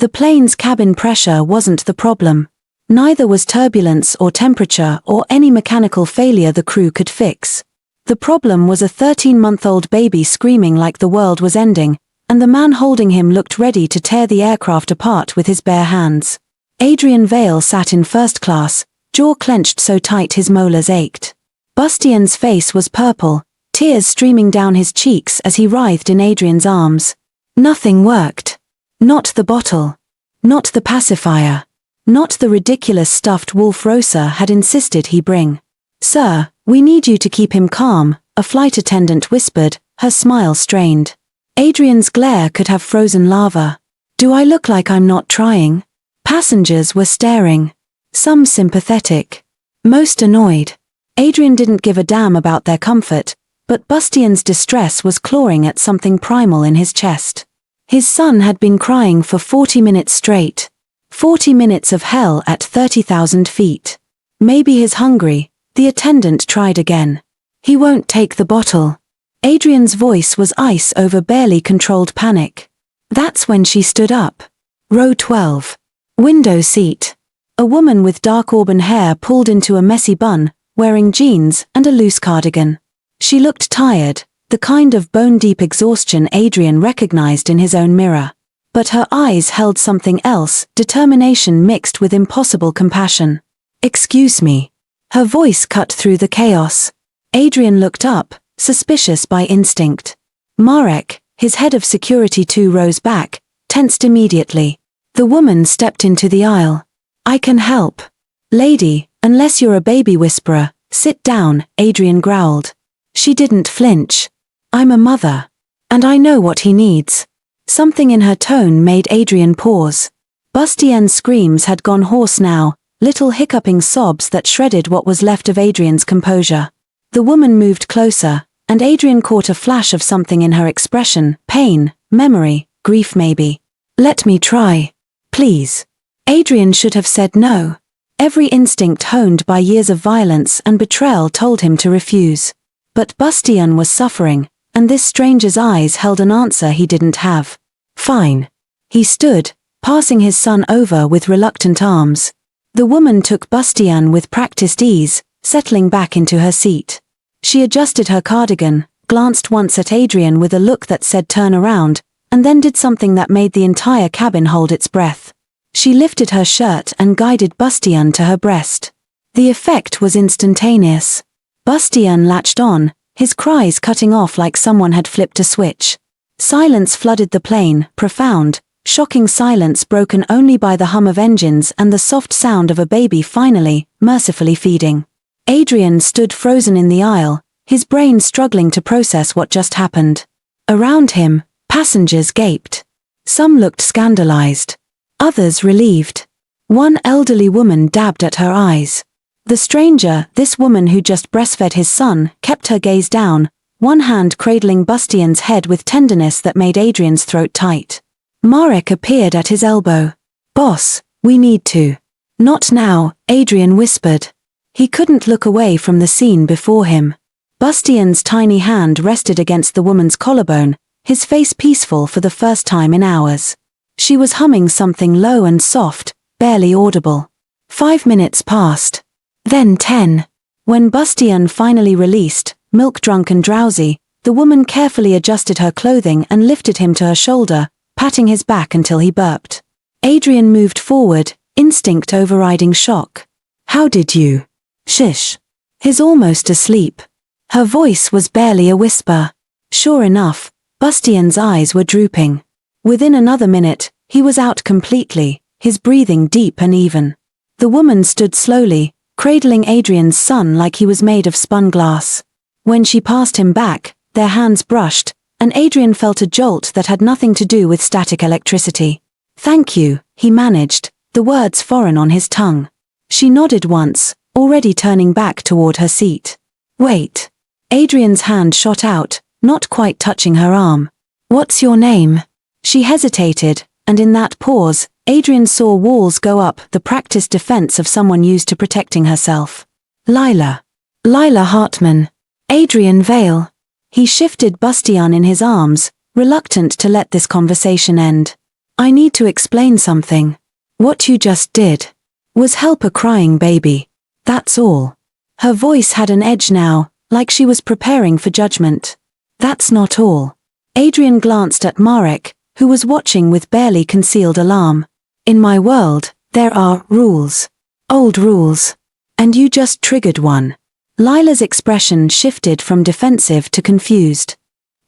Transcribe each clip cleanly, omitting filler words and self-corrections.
The plane's cabin pressure wasn't the problem. Neither was turbulence or temperature or any mechanical failure the crew could fix. The problem was a 13-month-old baby screaming like the world was ending, and the man holding him looked ready to tear the aircraft apart with his bare hands. Adrian Vale sat in first class, jaw clenched so tight his molars ached. Bastian's face was purple, tears streaming down his cheeks as he writhed in Adrian's arms. Nothing worked. Not the bottle. Not the pacifier. Not the ridiculous stuffed wolf Rosa had insisted he bring. "Sir, we need you to keep him calm," a flight attendant whispered, her smile strained. Adrian's glare could have frozen lava. "Do I look like I'm not trying?" Passengers were staring. Some sympathetic. Most annoyed. Adrian didn't give a damn about their comfort, but Bastian's distress was clawing at something primal in his chest. His son had been crying for 40 minutes straight. 40 minutes of hell at 30,000 feet. "Maybe he's hungry," the attendant tried again. "He won't take the bottle." Adrian's voice was ice over barely controlled panic. That's when she stood up. Row 12. Window seat. A woman with dark auburn hair pulled into a messy bun, wearing jeans and a loose cardigan. She looked tired, the kind of bone-deep exhaustion Adrian recognized in his own mirror. But her eyes held something else, determination mixed with impossible compassion. "Excuse me." Her voice cut through the chaos. Adrian looked up, suspicious by instinct. Marek, his head of security 2 rows back, tensed immediately. The woman stepped into the aisle. "I can help." "Lady, unless you're a baby whisperer, sit down," Adrian growled. She didn't flinch. "I'm a mother. And I know what he needs." Something in her tone made Adrian pause. Bastian's screams had gone hoarse now, little hiccuping sobs that shredded what was left of Adrian's composure. The woman moved closer, and Adrian caught a flash of something in her expression, pain, memory, grief maybe. "Let me try. Please." Adrian should have said no. Every instinct honed by years of violence and betrayal told him to refuse. But Bastian was suffering, and this stranger's eyes held an answer he didn't have. "Fine." He stood, passing his son over with reluctant arms. The woman took Bastian with practiced ease, settling back into her seat. She adjusted her cardigan, glanced once at Adrian with a look that said turn around, and then did something that made the entire cabin hold its breath. She lifted her shirt and guided Bastian to her breast. The effect was instantaneous. Bastian latched on, his cries cutting off like someone had flipped a switch. Silence flooded the plane, profound, shocking silence broken only by the hum of engines and the soft sound of a baby finally, mercifully feeding. Adrian stood frozen in the aisle, his brain struggling to process what just happened. Around him, passengers gaped. Some looked scandalized. Others relieved. One elderly woman dabbed at her eyes. The stranger, this woman who just breastfed his son, kept her gaze down, one hand cradling Bastian's head with tenderness that made Adrian's throat tight. Marek appeared at his elbow. "Boss, we need to." "Not now," Adrian whispered. He couldn't look away from the scene before him. Bastian's tiny hand rested against the woman's collarbone, his face peaceful for the first time in hours. She was humming something low and soft, barely audible. 5 minutes passed. Then 10. When Bastian finally released, milk-drunk and drowsy, the woman carefully adjusted her clothing and lifted him to her shoulder, patting his back until he burped. Adrian moved forward, instinct overriding shock. "How did you?" "Shish." "He's almost asleep." Her voice was barely a whisper. Sure enough, Bastian's eyes were drooping. Within another minute, he was out completely, his breathing deep and even. The woman stood slowly, cradling Adrian's son like he was made of spun glass. When she passed him back, their hands brushed, and Adrian felt a jolt that had nothing to do with static electricity. "Thank you," he managed, the words foreign on his tongue. She nodded once, already turning back toward her seat. "Wait." Adrian's hand shot out, not quite touching her arm. "What's your name?" She hesitated, and in that pause, Adrian saw walls go up, the practiced defense of someone used to protecting herself. "Lila. Lila Hartman. Adrian Vale." He shifted Bastian in his arms, reluctant to let this conversation end. I need to explain something. What you just did was help a crying baby. That's all. Her voice had an edge now, like she was preparing for judgment. That's not all. Adrian glanced at Marek, who was watching with barely concealed alarm. In my world, there are rules. Old rules. And you just triggered one. Lila's expression shifted from defensive to confused.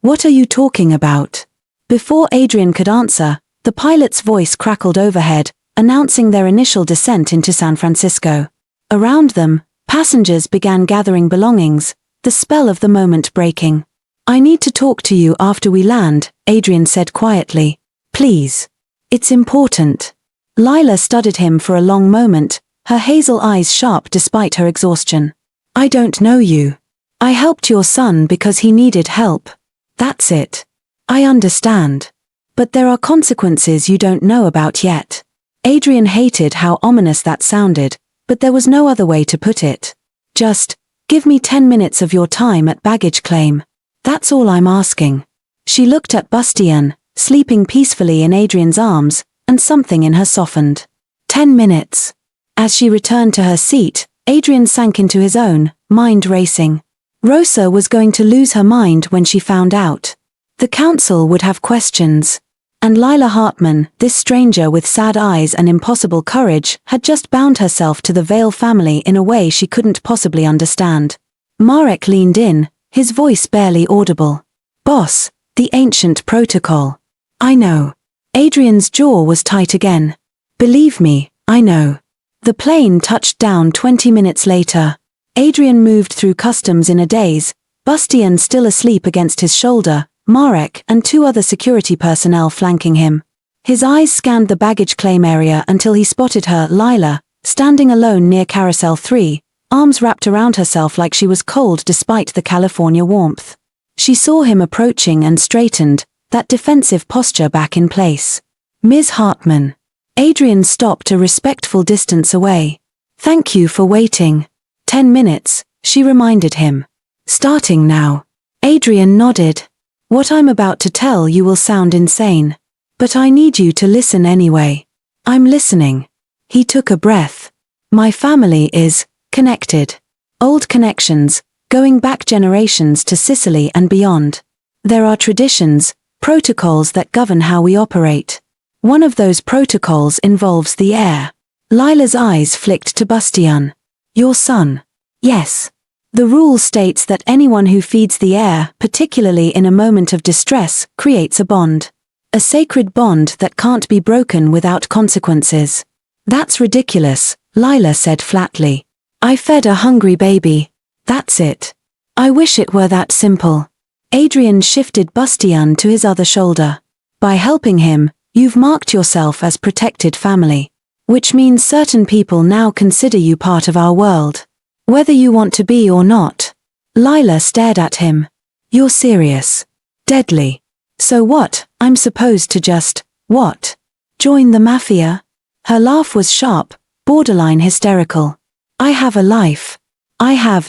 What are you talking about? Before Adrian could answer, the pilot's voice crackled overhead, announcing their initial descent into San Francisco. Around them, passengers began gathering belongings, the spell of the moment breaking. I need to talk to you after we land, Adrian said quietly. Please. It's important. Lila studied him for a long moment, her hazel eyes sharp despite her exhaustion. I don't know you. I helped your son because he needed help. That's it. I understand. But there are consequences you don't know about yet. Adrian hated how ominous that sounded, but there was no other way to put it. Just, give me 10 minutes of your time at baggage claim. That's all I'm asking. She looked at Bastian, sleeping peacefully in Adrian's arms, and something in her softened. 10 minutes. As she returned to her seat, Adrian sank into his own, mind racing. Rosa was going to lose her mind when she found out. The council would have questions. And Lila Hartman, this stranger with sad eyes and impossible courage, had just bound herself to the Vale family in a way she couldn't possibly understand. Marek leaned in, his voice barely audible. Boss, the ancient protocol. I know. Adrian's jaw was tight again. Believe me, I know. The plane touched down 20 minutes later. Adrian moved through customs in a daze, Bastian still asleep against his shoulder, Marek and 2 other security personnel flanking him. His eyes scanned the baggage claim area until he spotted her, Lila, standing alone near Carousel 3, arms wrapped around herself like she was cold despite the California warmth. She saw him approaching and straightened, that defensive posture back in place. Ms. Hartman. Adrian stopped a respectful distance away. Thank you for waiting. 10 minutes, she reminded him. Starting now. Adrian nodded. What I'm about to tell you will sound insane. But I need you to listen anyway. I'm listening. He took a breath. My family is connected. Old connections, going back generations to Sicily and beyond. There are traditions, protocols that govern how we operate. One of those protocols involves the heir. Lila's eyes flicked to Bastian. Your son. Yes. The rule states that anyone who feeds the heir, particularly in a moment of distress, creates a bond. A sacred bond that can't be broken without consequences. That's ridiculous, Lila said flatly. I fed a hungry baby. That's it. I wish it were that simple. Adrian shifted Bastian to his other shoulder. By helping him, you've marked yourself as protected family. Which means certain people now consider you part of our world. Whether you want to be or not. Lila stared at him. You're serious. Deadly. So what, I'm supposed to just, what? Join the mafia? Her laugh was sharp, borderline hysterical. I have a life.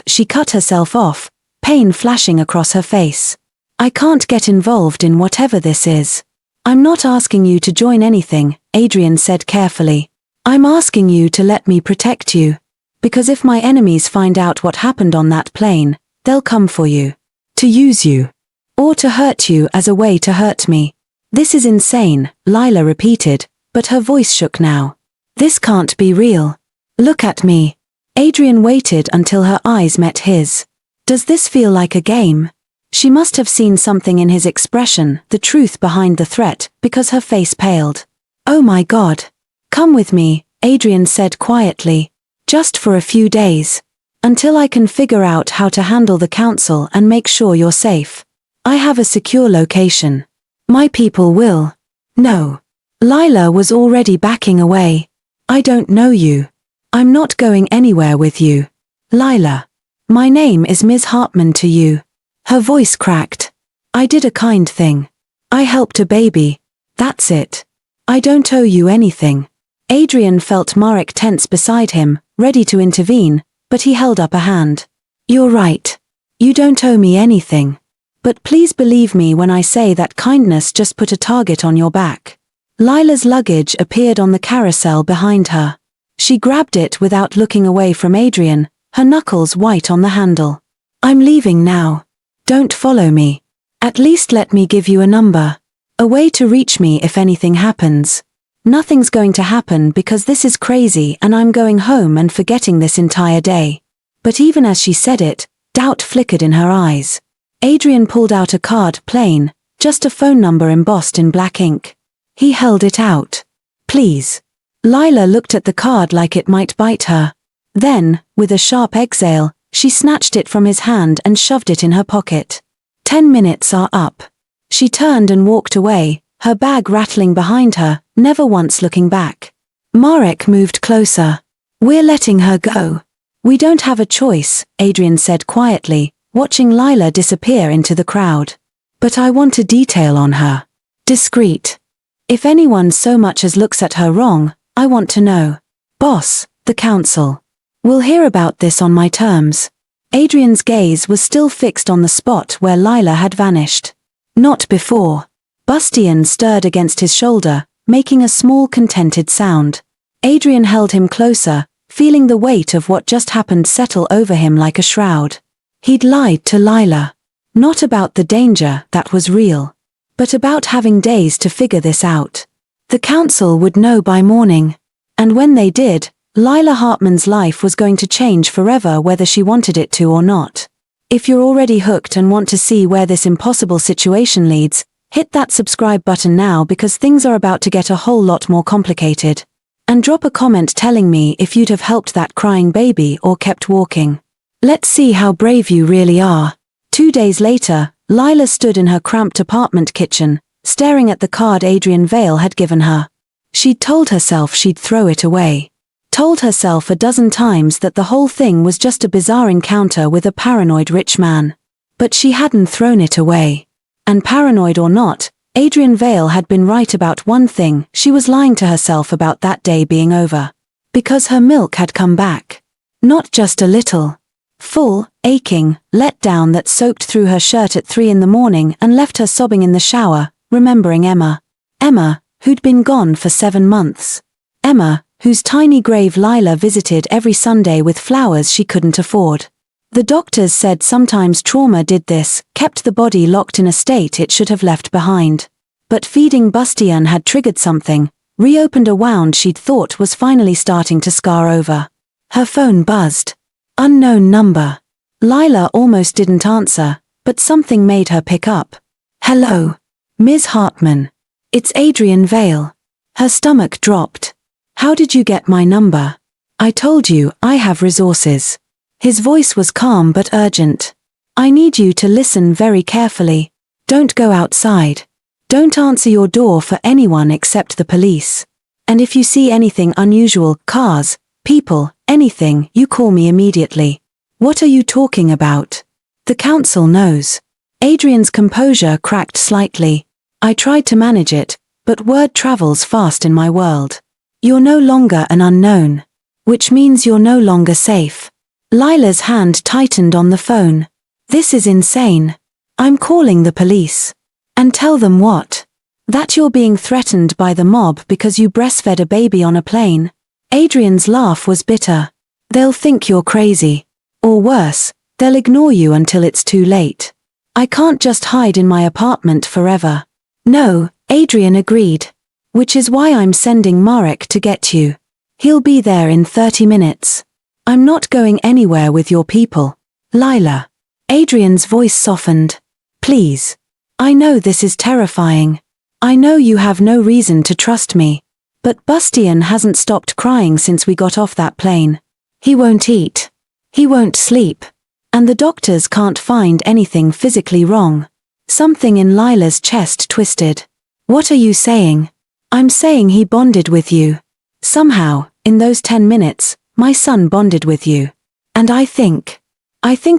She cut herself off, pain flashing across her face. I can't get involved in whatever this is. I'm not asking you to join anything, Adrian said carefully. I'm asking you to let me protect you. Because if my enemies find out what happened on that plane, they'll come for you. To use you. Or to hurt you as a way to hurt me. This is insane, Lila repeated, but her voice shook now. This can't be real. Look at me. Adrian waited until her eyes met his. Does this feel like a game? She must have seen something in his expression, the truth behind the threat, because her face paled. Oh my God. Come with me, Adrian said quietly. Just for a few days. Until I can figure out how to handle the council and make sure you're safe. I have a secure location. My people will. No. Lila was already backing away. I don't know you. I'm not going anywhere with you. Lila. My name is Ms. Hartman to you. Her voice cracked. I did a kind thing. I helped a baby. That's it. I don't owe you anything. Adrian felt Marek tense beside him, ready to intervene, but he held up a hand. You're right. You don't owe me anything. But please believe me when I say that kindness just put a target on your back. Lila's luggage appeared on the carousel behind her. She grabbed it without looking away from Adrian, her knuckles white on the handle. "I'm leaving now. Don't follow me. At least let me give you a number. A way to reach me if anything happens. Nothing's going to happen because this is crazy and I'm going home and forgetting this entire day." But even as she said it, doubt flickered in her eyes. Adrian pulled out a card, plain, just a phone number embossed in black ink. He held it out. "Please." Lila looked at the card like it might bite her. Then, with a sharp exhale, she snatched it from his hand and shoved it in her pocket. 10 minutes are up. She turned and walked away, her bag rattling behind her, never once looking back. Marek moved closer. "We're letting her go. We don't have a choice," Adrian said quietly, watching Lila disappear into the crowd. "But I want a detail on her. Discreet. If anyone so much as looks at her wrong, I want to know. Boss, the council. We'll hear about this on my terms." Adrian's gaze was still fixed on the spot where Lila had vanished. "Not before." Bastian stirred against his shoulder, making a small contented sound. Adrian held him closer, feeling the weight of what just happened settle over him like a shroud. He'd lied to Lila. Not about the danger, that was real. But about having days to figure this out. The council would know by morning. And when they did, Lila Hartman's life was going to change forever whether she wanted it to or not. If you're already hooked and want to see where this impossible situation leads, hit that subscribe button now because things are about to get a whole lot more complicated. And drop a comment telling me if you'd have helped that crying baby or kept walking. Let's see how brave you really are. 2 days later, Lila stood in her cramped apartment kitchen, staring at the card Adrian Vale had given her. She'd told herself she'd throw it away. Told herself a dozen times that the whole thing was just a bizarre encounter with a paranoid rich man. But she hadn't thrown it away. And paranoid or not, Adrian Vale had been right about one thing: she was lying to herself about that day being over. Because her milk had come back. Not just a little. Full, aching, let down that soaked through her shirt at 3 in the morning and left her sobbing in the shower, remembering Emma. Emma, who'd been gone for 7 months. Emma, whose tiny grave Lila visited every Sunday with flowers she couldn't afford. The doctors said sometimes trauma did this, kept the body locked in a state it should have left behind. But feeding Bastian had triggered something, reopened a wound she'd thought was finally starting to scar over. Her phone buzzed. Unknown number. Lila almost didn't answer, but something made her pick up. "Hello. Ms. Hartman. It's Adrian Vale." Her stomach dropped. "How did you get my number?" "I told you, I have resources." His voice was calm but urgent. "I need you to listen very carefully. Don't go outside. Don't answer your door for anyone except the police. And if you see anything unusual, cars, people, anything, you call me immediately." "What are you talking about?" "The council knows." Adrian's composure cracked slightly. "I tried to manage it, but word travels fast in my world. You're no longer an unknown. Which means you're no longer safe." Lila's hand tightened on the phone. "This is insane. I'm calling the police." "And tell them what?" "That you're being threatened by the mob because you breastfed a baby on a plane." Adrian's laugh was bitter. "They'll think you're crazy. Or worse, they'll ignore you until it's too late. I can't just hide in my apartment forever." "No," Adrian agreed. "Which is why I'm sending Marek to get you. He'll be there in 30 minutes. I'm not going anywhere with your people, Lila." Adrian's voice softened. "Please. I know this is terrifying. I know you have no reason to trust me. But Bastian hasn't stopped crying since we got off that plane. He won't eat. He won't sleep. And the doctors can't find anything physically wrong." Something in Lila's chest twisted. "What are you saying?" "I'm saying he bonded with you. Somehow, in those 10 minutes, my son bonded with you. And I think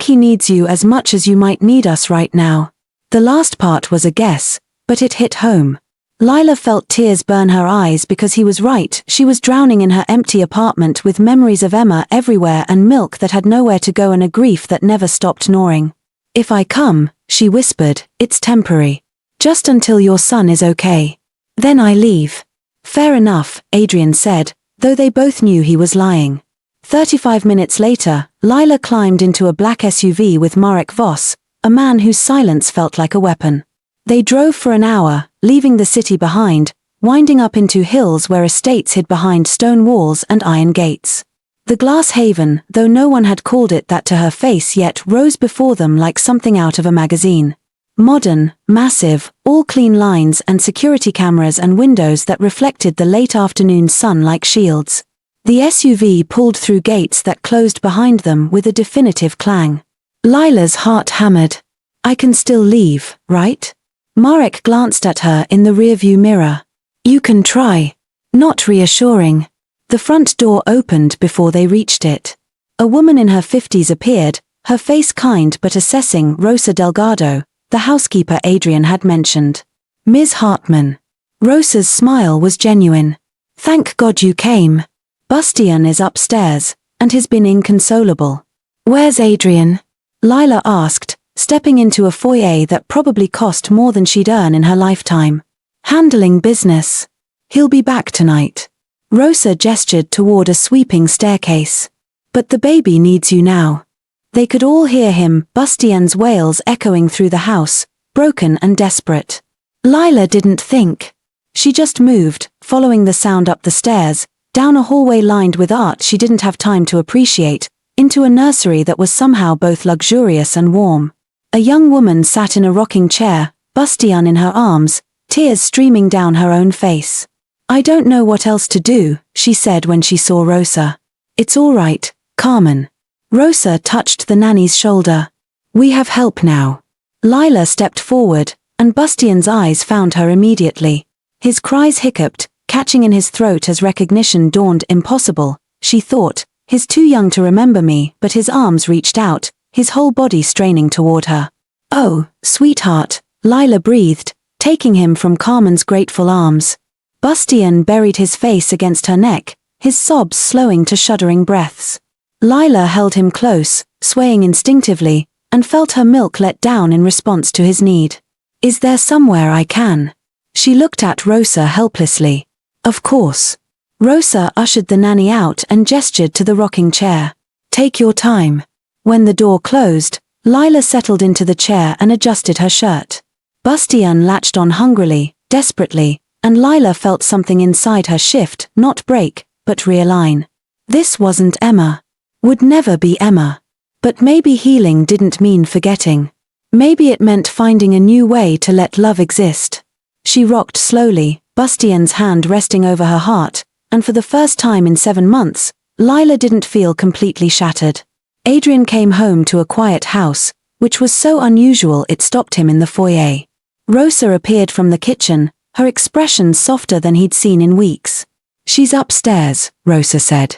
he needs you as much as you might need us right now." The last part was a guess, but it hit home. Lila felt tears burn her eyes because he was right. She was drowning in her empty apartment with memories of Emma everywhere and milk that had nowhere to go and a grief that never stopped gnawing. "If I come," she whispered, "it's temporary. Just until your son is okay. Then I leave. Fair enough, Adrian said, though they both knew he was lying. 35 minutes later, Lila climbed into a black SUV with Marek Voss, a man whose silence felt like a weapon. They drove for an hour, leaving the city behind, winding up into hills where estates hid behind stone walls and iron gates. The glass haven, though no one had called it that to her face yet, rose before them like something out of a magazine. Modern, massive, all clean lines and security cameras and windows that reflected the late afternoon sun like shields. The SUV pulled through gates that closed behind them with a definitive clang. Lila's heart hammered. I can still leave, right? Marek glanced at her in the rearview mirror. You can try. Not reassuring. The front door opened before they reached it. A woman in her 50s appeared, her face kind but assessing. Rosa Delgado, the housekeeper Adrian had mentioned. Ms. Hartman. Rosa's smile was genuine. Thank God you came. Bastian is upstairs, and has been inconsolable. Where's Adrian? Lila asked, stepping into a foyer that probably cost more than she'd earn in her lifetime. Handling business. He'll be back tonight. Rosa gestured toward a sweeping staircase. But the baby needs you now. They could all hear him, Bastian's wails echoing through the house, broken and desperate. Lila didn't think. She just moved, following the sound up the stairs, down a hallway lined with art she didn't have time to appreciate, into a nursery that was somehow both luxurious and warm. A young woman sat in a rocking chair, Bastian in her arms, tears streaming down her own face. I don't know what else to do, she said when she saw Rosa. It's all right, Carmen. Rosa touched the nanny's shoulder. We have help now. Lila stepped forward, and Bastian's eyes found her immediately. His cries hiccuped, catching in his throat as recognition dawned. Impossible, she thought, he's too young to remember me, but his arms reached out, his whole body straining toward her. Oh, sweetheart, Lila breathed, taking him from Carmen's grateful arms. Bastian buried his face against her neck, his sobs slowing to shuddering breaths. Lila held him close, swaying instinctively, and felt her milk let down in response to his need. Is there somewhere I can? She looked at Rosa helplessly. Of course. Rosa ushered the nanny out and gestured to the rocking chair. Take your time. When the door closed, Lila settled into the chair and adjusted her shirt. Bastian latched on hungrily, desperately, and Lila felt something inside her shift, not break, but realign. This wasn't Emma. Would never be Emma. But maybe healing didn't mean forgetting. Maybe it meant finding a new way to let love exist. She rocked slowly, Bastian's hand resting over her heart, and for the first time in 7 months, Lila didn't feel completely shattered. Adrian came home to a quiet house, which was so unusual it stopped him in the foyer. Rosa appeared from the kitchen, her expression softer than he'd seen in weeks. She's upstairs, Rosa said.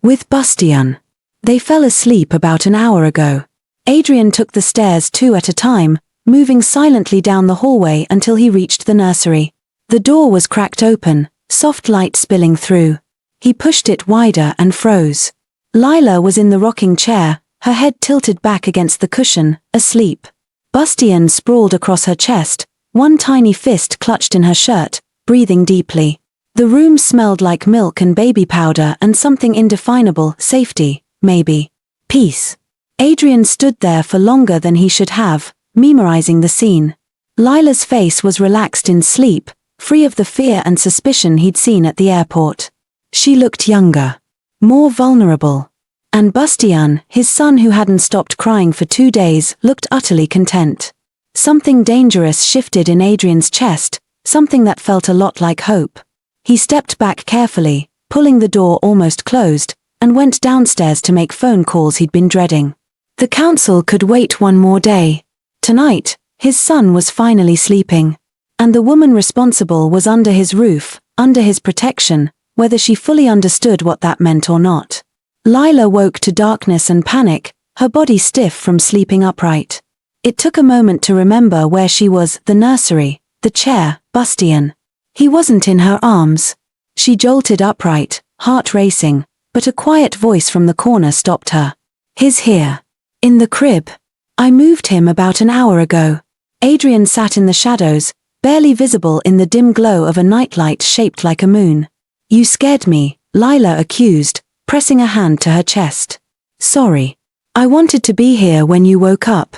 With Bastian. They fell asleep about an hour ago. Adrian took the stairs 2 at a time, moving silently down the hallway until he reached the nursery. The door was cracked open, soft light spilling through. He pushed it wider and froze. Lila was in the rocking chair, her head tilted back against the cushion, asleep. Bastian sprawled across her chest, one tiny fist clutched in her shirt, breathing deeply. The room smelled like milk and baby powder and something indefinable, safety, maybe. Peace. Adrian stood there for longer than he should have, memorizing the scene. Lila's face was relaxed in sleep, free of the fear and suspicion he'd seen at the airport. She looked younger. More vulnerable. And Bastian, his son who hadn't stopped crying for 2 days, looked utterly content. Something dangerous shifted in Adrian's chest, something that felt a lot like hope. He stepped back carefully, pulling the door almost closed, and went downstairs to make phone calls he'd been dreading. The council could wait 1 more day. Tonight, his son was finally sleeping. And the woman responsible was under his roof, under his protection, whether she fully understood what that meant or not. Lila woke to darkness and panic, her body stiff from sleeping upright. It took a moment to remember where she was, the nursery, the chair, Bastian. He wasn't in her arms. She jolted upright, heart racing, but a quiet voice from the corner stopped her. He's here. In the crib. I moved him about an hour ago. Adrian sat in the shadows, barely visible in the dim glow of a nightlight shaped like a moon. You scared me, Lila accused, pressing a hand to her chest. Sorry. I wanted to be here when you woke up.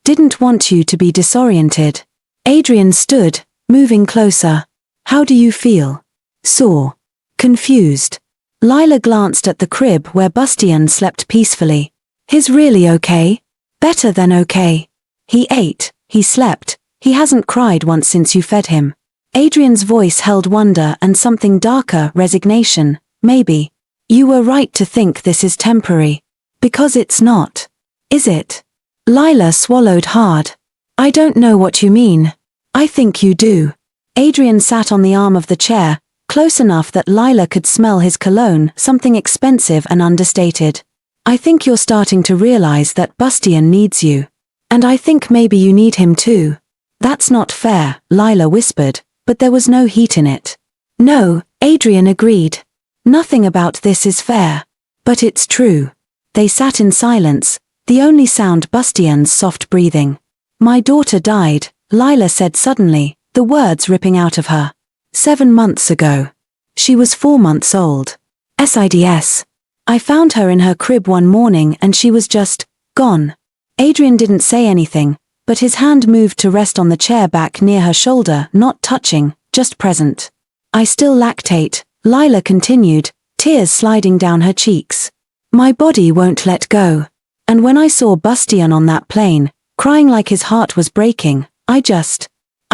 Didn't want you to be disoriented. Adrian stood, moving closer. How do you feel? Sore. Confused. Lila glanced at the crib where Bastien slept peacefully. He's really okay? Better than okay. He ate, he slept, he hasn't cried once since you fed him. Adrian's voice held wonder and something darker, resignation. Maybe. You were right to think this is temporary. Because it's not. Is it? Lila swallowed hard. I don't know what you mean. I think you do. Adrian sat on the arm of the chair, close enough that Lila could smell his cologne, something expensive and understated. I think you're starting to realize that Bastien needs you. And I think maybe you need him too. That's not fair, Lila whispered, but there was no heat in it. No, Adrian agreed. Nothing about this is fair. But it's true. They sat in silence, the only sound Bastien's soft breathing. My daughter died, Lila said suddenly, the words ripping out of her. 7 months ago. She was 4 months old. SIDS. I found her in her crib one morning and she was just gone. Adrian didn't say anything, but his hand moved to rest on the chair back near her shoulder, not touching, just present. I still lactate, Lila continued, tears sliding down her cheeks. My body won't let go. And when I saw Bastien on that plane, crying like his heart was breaking, I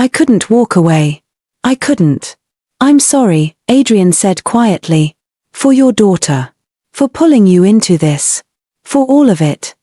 couldn't walk away. I couldn't. I'm sorry, Adrian said quietly. For your daughter. For pulling you into this. For all of it.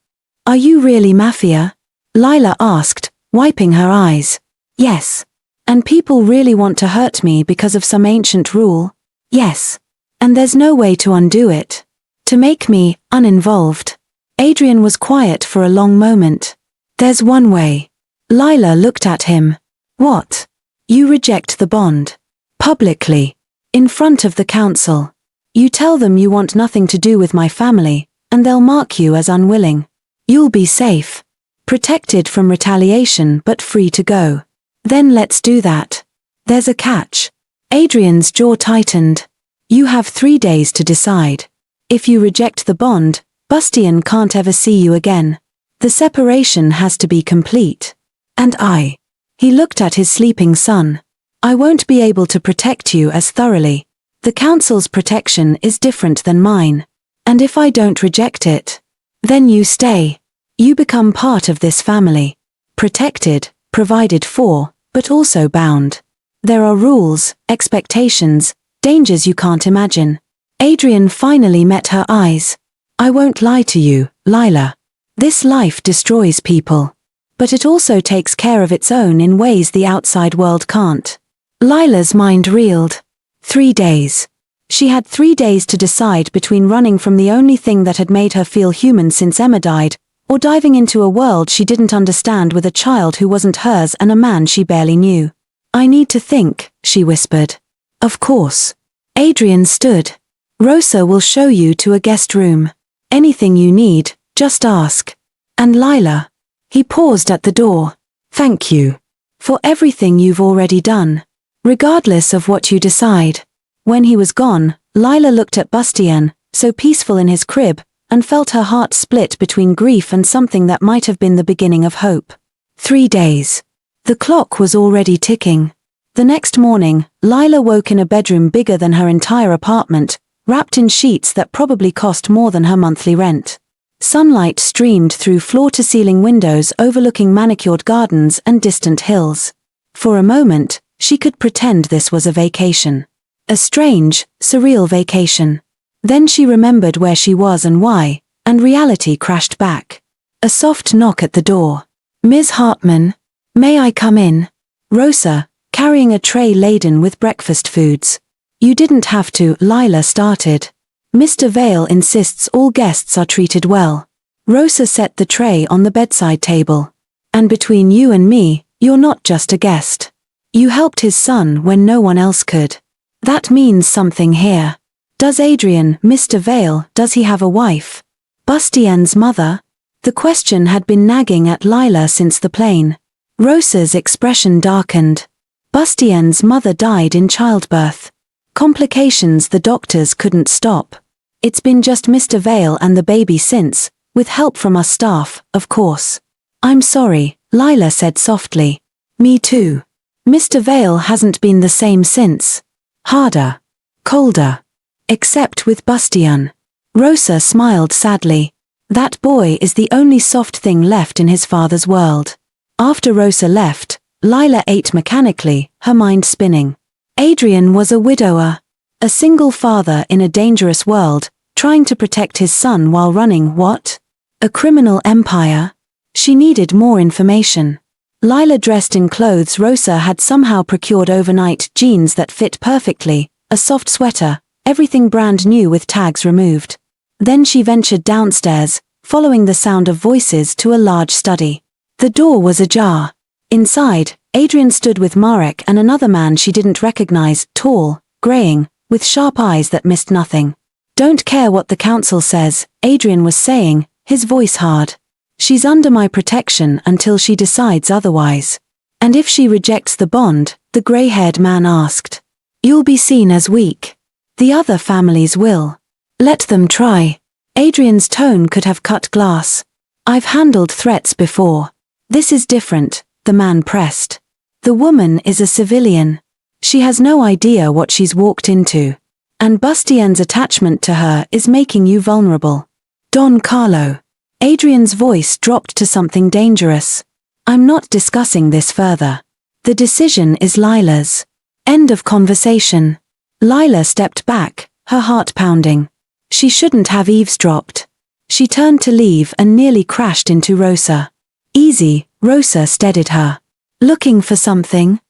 Are you really mafia? Lila asked, wiping her eyes. Yes. And people really want to hurt me because of some ancient rule? Yes. And there's no way to undo it. To make me uninvolved. Adrian was quiet for a long moment. There's one way. Lila looked at him. What? You reject the bond. Publicly. In front of the council. You tell them you want nothing to do with my family, and they'll mark you as unwilling. You'll be safe. Protected from retaliation but free to go. Then let's do that. There's a catch. Adrian's jaw tightened. You have 3 days to decide. If you reject the bond, Bastien can't ever see you again. The separation has to be complete. And I. He looked at his sleeping son. I won't be able to protect you as thoroughly. The council's protection is different than mine. And if I don't reject it, then you stay. You become part of this family. Protected, provided for, but also bound. There are rules, expectations, dangers you can't imagine. Adrian finally met her eyes. I won't lie to you, Lila. This life destroys people. But it also takes care of its own in ways the outside world can't. Lila's mind reeled. 3 days. She had 3 days to decide between running from the only thing that had made her feel human since Emma died, or diving into a world she didn't understand with a child who wasn't hers and a man she barely knew. I need to think, she whispered. Of course. Adrian stood. Rosa will show you to a guest room. Anything you need, just ask. And Lila. He paused at the door. Thank you. For everything you've already done. Regardless of what you decide. When he was gone, Lila looked at Bastien, so peaceful in his crib, and felt her heart split between grief and something that might have been the beginning of hope. 3 days. The clock was already ticking. The next morning, Lila woke in a bedroom bigger than her entire apartment, wrapped in sheets that probably cost more than her monthly rent. Sunlight streamed through floor-to-ceiling windows overlooking manicured gardens and distant hills. For a moment, she could pretend this was a vacation. A strange, surreal vacation. Then she remembered where she was and why, and reality crashed back. A soft knock at the door. Ms. Hartman, may I come in? Rosa, carrying a tray laden with breakfast foods. You didn't have to, Lila started. Mr. Vale insists all guests are treated well. Rosa set the tray on the bedside table. And between you and me, you're not just a guest. You helped his son when no one else could. That means something here. Does Adrian, Mr. Vale, does he have a wife? Bastien's mother? The question had been nagging at Lila since the plane. Rosa's expression darkened. Bastian's mother died in childbirth. Complications the doctors couldn't stop. It's been just Mr. Vale and the baby since, with help from us staff, of course. I'm sorry, Lila said softly. Me too. Mr. Vale hasn't been the same since. Harder. Colder. Except with Bastian. Rosa smiled sadly. That boy is the only soft thing left in his father's world. After Rosa left, Lila ate mechanically, her mind spinning. Adrian was a widower. A single father in a dangerous world, trying to protect his son while running what? A criminal empire? She needed more information. Lila dressed in clothes Rosa had somehow procured overnight, jeans that fit perfectly, a soft sweater, everything brand new with tags removed. Then she ventured downstairs, following the sound of voices to a large study. The door was ajar. Inside, Adrian stood with Marek and another man she didn't recognize, tall, graying, with sharp eyes that missed nothing. Don't care what the council says, Adrian was saying, his voice hard. She's under my protection until she decides otherwise. And if she rejects the bond, the gray-haired man asked. You'll be seen as weak. The other families will. Let them try. Adrian's tone could have cut glass. I've handled threats before. This is different, the man pressed. The woman is a civilian. She has no idea what she's walked into. And Bastian's attachment to her is making you vulnerable. Don Carlo. Adrian's voice dropped to something dangerous. I'm not discussing this further. The decision is Lila's. End of conversation. Lila stepped back, her heart pounding. She shouldn't have eavesdropped. She turned to leave and nearly crashed into Rosa. Easy, Rosa steadied her. Looking for something?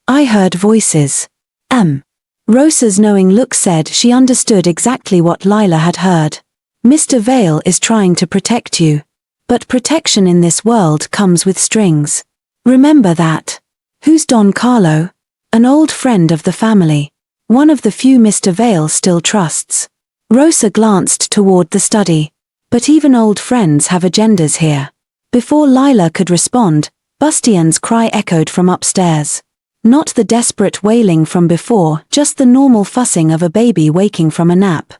I heard voices. Rosa's knowing look said she understood exactly what Lila had heard. Mr. Vale is trying to protect you. But protection in this world comes with strings. Remember that. Who's Don Carlo? An old friend of the family. One of the few Mr. Vale still trusts. Rosa glanced toward the study. But even old friends have agendas here. Before Lila could respond, Bastian's cry echoed from upstairs. Not the desperate wailing from before, just the normal fussing of a baby waking from a nap.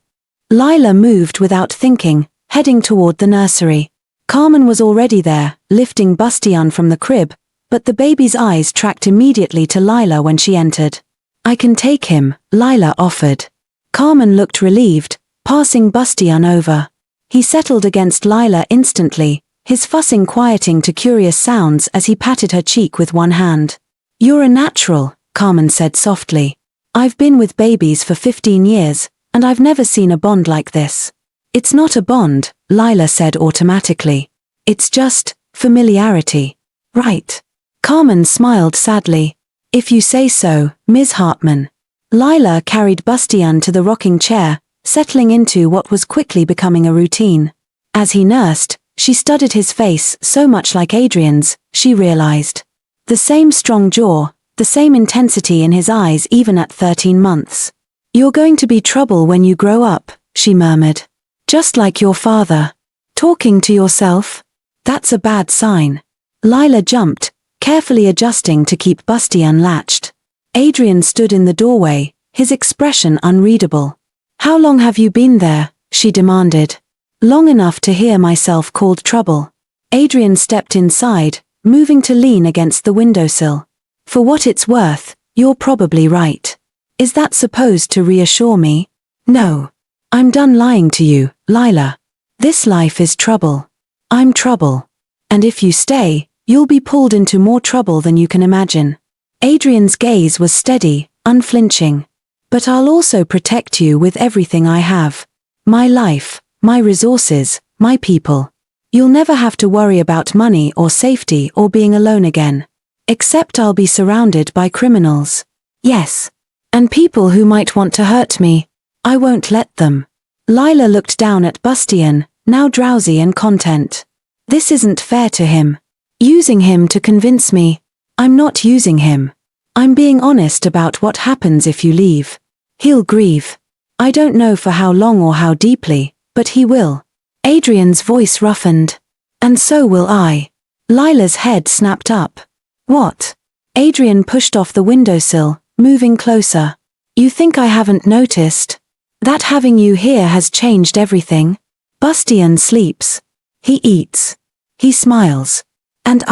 Lila moved without thinking, heading toward the nursery. Carmen was already there, lifting Bastian from the crib, but the baby's eyes tracked immediately to Lila when she entered. I can take him, Lila offered. Carmen looked relieved, passing Bastian over. He settled against Lila instantly, his fussing quieting to curious sounds as he patted her cheek with one hand. You're a natural, Carmen said softly. I've been with babies for 15 years, and I've never seen a bond like this. It's not a bond, Lila said automatically. It's just familiarity. Right. Carmen smiled sadly. If you say so, Ms. Hartman. Lila carried Bastian to the rocking chair, settling into what was quickly becoming a routine. As he nursed, she studied his face so much like Adrian's, she realized. The same strong jaw, the same intensity in his eyes even at 13 months. You're going to be trouble when you grow up, she murmured. Just like your father. Talking to yourself? That's a bad sign. Lila jumped, carefully adjusting to keep Bastian latched. Adrian stood in the doorway, his expression unreadable. How long have you been there? She demanded. Long enough to hear myself called trouble. Adrian stepped inside, moving to lean against the windowsill. For what it's worth, you're probably right. Is that supposed to reassure me? No. I'm done lying to you, Lila. This life is trouble. I'm trouble. And if you stay, you'll be pulled into more trouble than you can imagine. Adrian's gaze was steady, unflinching. But I'll also protect you with everything I have. My life, my resources, my people. You'll never have to worry about money or safety or being alone again. Except I'll be surrounded by criminals. Yes. And people who might want to hurt me. I won't let them. Lila looked down at Bastian, now drowsy and content. This isn't fair to him. Using him to convince me. I'm not using him. I'm being honest about what happens if you leave. He'll grieve. I don't know for how long or how deeply, but he will. Adrian's voice roughened. And so will I. Lila's head snapped up. What? Adrian pushed off the windowsill, moving closer. You think I haven't noticed? That having you here has changed everything. Bastian sleeps. He eats. He smiles. And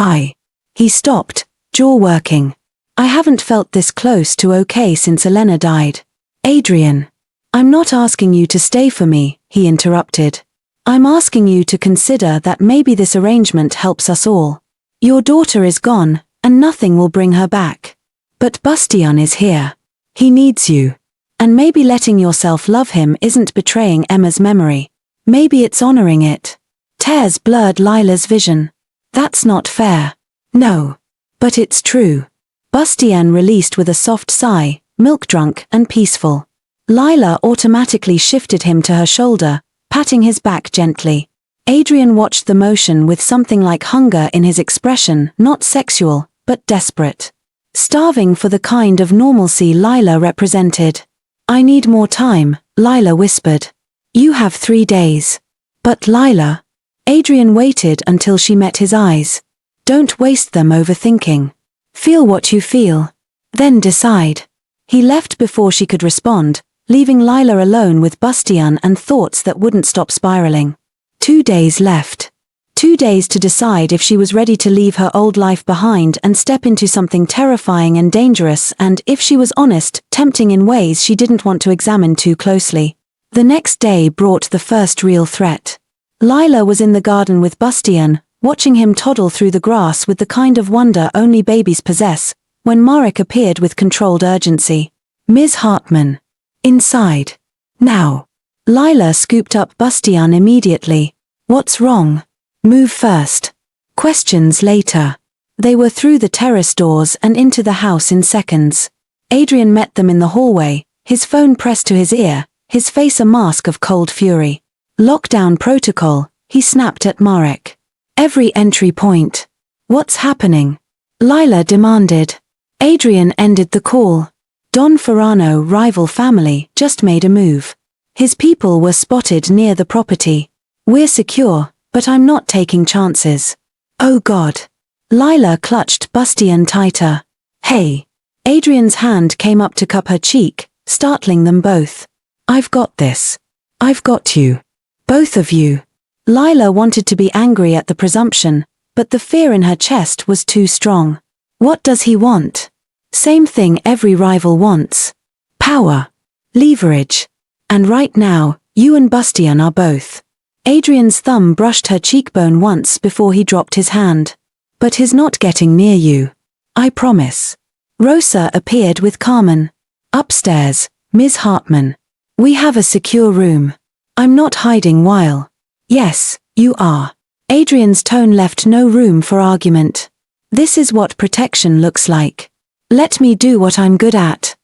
He stopped, jaw working. I haven't felt this close to okay since Elena died. Adrian. I'm not asking you to stay for me, he interrupted. I'm asking you to consider that maybe this arrangement helps us all. Your daughter is gone, and nothing will bring her back. But Bastian is here. He needs you. And maybe letting yourself love him isn't betraying Emma's memory. Maybe it's honoring it. Tears blurred Lila's vision. That's not fair. No. But it's true. Bastian released with a soft sigh, milk-drunk and peaceful. Lila automatically shifted him to her shoulder, patting his back gently. Adrian watched the motion with something like hunger in his expression, not sexual, but desperate. Starving for the kind of normalcy Lila represented. I need more time, Lila whispered. You have 3 days. But Lila. Adrian waited until she met his eyes. Don't waste them overthinking. Feel what you feel. Then decide. He left before she could respond, leaving Lila alone with Bastian and thoughts that wouldn't stop spiraling. 2 days left. 2 days to decide if she was ready to leave her old life behind and step into something terrifying and dangerous, and if she was honest, tempting in ways she didn't want to examine too closely. The next day brought the first real threat. Lila was in the garden with Bastian, watching him toddle through the grass with the kind of wonder only babies possess, when Marek appeared with controlled urgency. Ms. Hartman. Inside. Now. Lila scooped up Bastian immediately. What's wrong? Move first. Questions later. They were through the terrace doors and into the house in seconds. Adrian met them in the hallway, his phone pressed to his ear, his face a mask of cold fury. Lockdown protocol, he snapped at Marek. Every entry point. What's happening? Lila demanded. Adrian ended the call. Don Ferrano, rival family, just made a move. His people were spotted near the property. We're secure, but I'm not taking chances. Oh God. Lila clutched Bastian tighter. Hey. Adrian's hand came up to cup her cheek, startling them both. I've got this. I've got you. Both of you. Lila wanted to be angry at the presumption, but the fear in her chest was too strong. What does he want? Same thing every rival wants. Power. Leverage. And right now, you and Bastian are both. Adrian's thumb brushed her cheekbone once before he dropped his hand. But he's not getting near you. I promise. Rosa appeared with Carmen. Upstairs, Ms. Hartman. We have a secure room. I'm not hiding while. Yes, you are. Adrian's tone left no room for argument. This is what protection looks like. Let me do what I'm good at.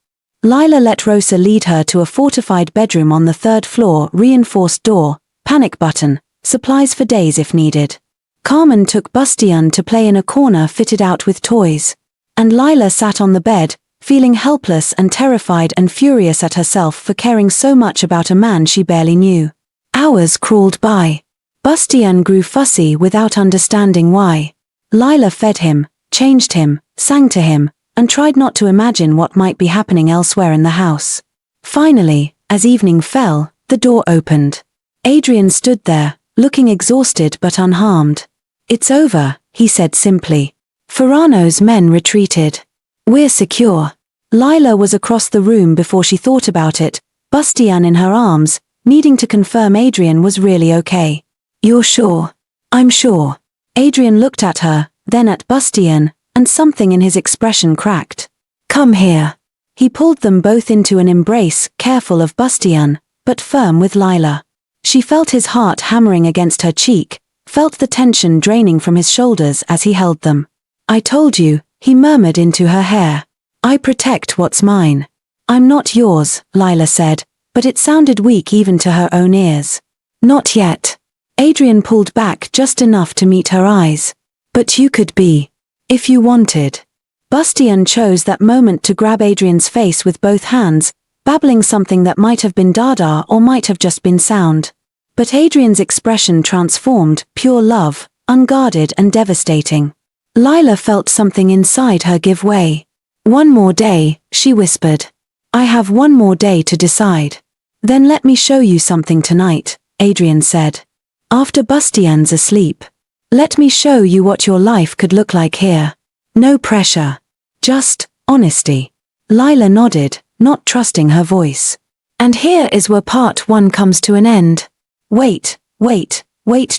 Lila let Rosa lead her to a fortified bedroom on the 3rd floor, reinforced door, panic button, supplies for days if needed. Carmen took Bastian to play in a corner fitted out with toys. And Lila sat on the bed, feeling helpless and terrified and furious at herself for caring so much about a man she barely knew. Hours crawled by. Bastian grew fussy without understanding why. Lila fed him, changed him, sang to him, and tried not to imagine what might be happening elsewhere in the house. Finally, as evening fell, the door opened. Adrian stood there, looking exhausted but unharmed. It's over, he said simply. Ferrano's men retreated. We're secure. Lila was across the room before she thought about it, Bastian in her arms, needing to confirm Adrian was really okay. You're sure? I'm sure. Adrian looked at her, then at Bastian, and something in his expression cracked. Come here. He pulled them both into an embrace, careful of Bastian, but firm with Lila. She felt his heart hammering against her cheek, felt the tension draining from his shoulders as he held them. I told you, he murmured into her hair. I protect what's mine. I'm not yours, Lila said, but it sounded weak even to her own ears. Not yet. Adrian pulled back just enough to meet her eyes. But you could be. If you wanted. Bastian chose that moment to grab Adrian's face with both hands, babbling something that might have been dada or might have just been sound. But Adrian's expression transformed, pure love, unguarded and devastating. Lila felt something inside her give way. One more day, she whispered. I have one more day to decide. Then let me show you something tonight, Adrian said. After Bastian's asleep. Let me show you what your life could look like here. No pressure. Just honesty. Lila nodded, not trusting her voice. And here is where part 1 comes to an end. Wait,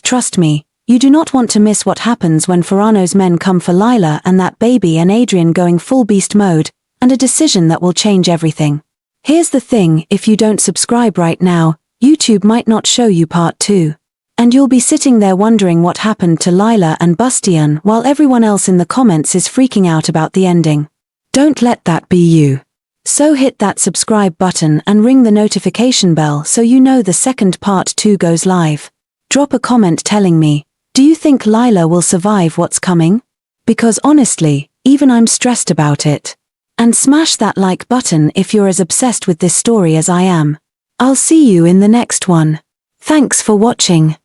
trust me. You do not want to miss what happens when Ferrano's men come for Lila and that baby and Adrian going full beast mode, and a decision that will change everything. Here's the thing, if you don't subscribe right now, YouTube might not show you part 2. And you'll be sitting there wondering what happened to Lila and Bastian while everyone else in the comments is freaking out about the ending. Don't let that be you. So hit that subscribe button and ring the notification bell so you know the second part 2 goes live. Drop a comment telling me, do you think Lila will survive what's coming? Because honestly, even I'm stressed about it. And smash that like button if you're as obsessed with this story as I am. I'll see you in the next one. Thanks for watching.